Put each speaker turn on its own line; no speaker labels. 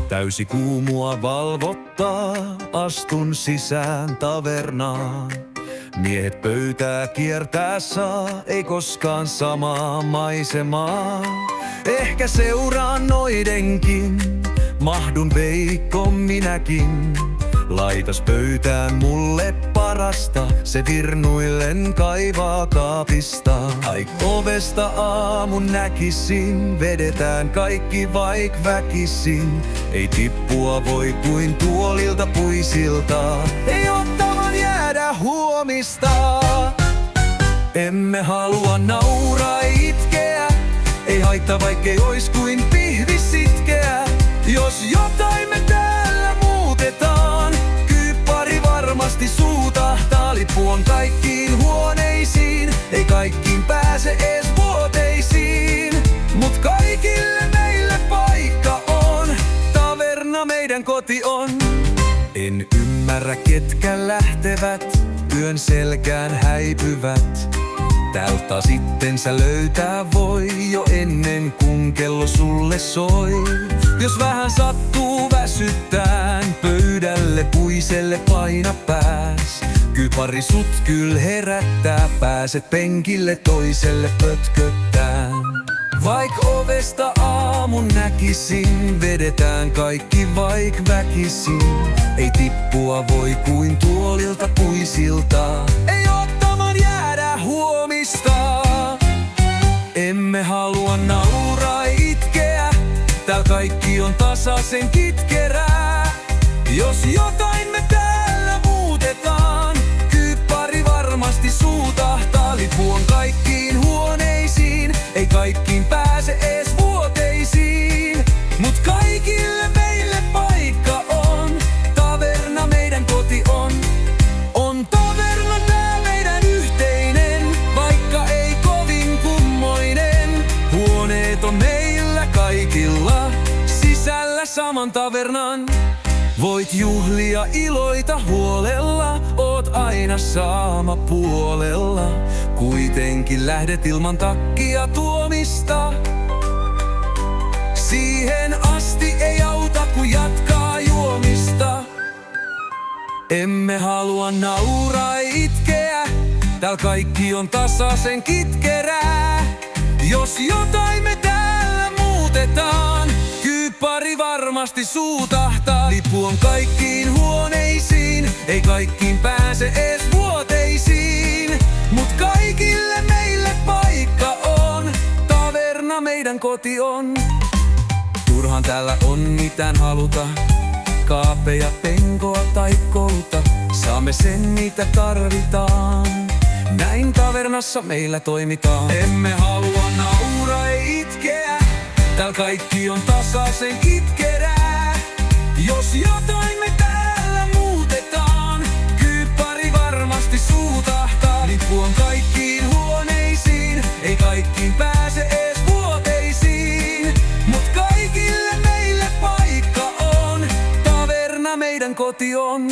Täysi kuumua valvottaa, astun sisään tavernaan. Miehet pöytää kiertää saa, ei koskaan samaa maisemaa. Ehkä seuraan noidenkin, mahdun Veikko minäkin. Laitas pöytään mulle parasta, se virnuillen kaivaa kaapista. Ai ovesta aamun näkisin, vedetään kaikki vaik väkisin. Ei tippua voi kuin tuolilta puisilta, ei ottavan jäädä huomista. Emme halua nauraa itkeä, ei haittaa vaikkei ois kuin pihvis sitkeä. Jos jotain me täällä muutetaan, kyyppari varmasti suutahtaa. Lippu on kaikkiin huoneisiin, ei kaikkiin pääse ees vuoteisiin. Mut kaikille meille paikka on, taverna meidän koti on. En ymmärrä ketkä lähtevät, yön selkään häipyvät. Täältä sittensä löytää voi jo ennen kuin kello sulle soi. Jos vähän sattuu väsyttään, pöydälle puiselle paina pääs. Kypari sut kyl herättää, pääset penkille toiselle pötköttään. Vaik ovesta aamun näkisin, vedetään kaikki vaik väkisin. Ei tippua voi kuin tuolilta puisilta, ei ottaman jäädä huomista. Emme halua nauraa itkeä, tääl kaikki on tasaisen kitkerää. Jos jotain me täällä muutetaan, kyyppari varmasti suutahtaa. Lippu on kaikkiin huoneisiin, ei kaikkiin pääse ees vuoteisiin. Mut kaikille meille paikka on, taverna meidän koti on. On taverna tää meidän yhteinen, vaikka ei kovin kummoinen. Huoneet on meillä kaikilla, sisällä saman tavernan. Voit juhlia iloita huolella, oot aina saama puolella. Kuitenkin lähdet ilman takkia tuomista. Siihen asti ei auta kun jatkaa juomista. Emme halua nauraa itkeä, tääl kaikki on tasaisen kitkerää. Jos jotain me täällä muutetaan, kyyppari varmasti suutahtaa. Lippu on kaikkiin huoneisiin, ei kaikkiin pääse ees vuoteisiin. Mut kaikille meille paikka on, taverna meidän koti on. Turhaan täällä on mitään haluta, kaapeja, penkoa tai koluta. Saamme sen mitä tarvitaan, näin tavernassa meillä toimitaan. Emme halua nauraa ei itkeä, tääl kaikki on tasaisen kitkerää. Jos jotain me täällä muutetaan, kyyppari varmasti suutahtaa. Lippu on kaikkiin huoneisiin, ei kaikkiin pääse ees vuoteisiin. Mut kaikille meille paikka on, taverna meidän koti on.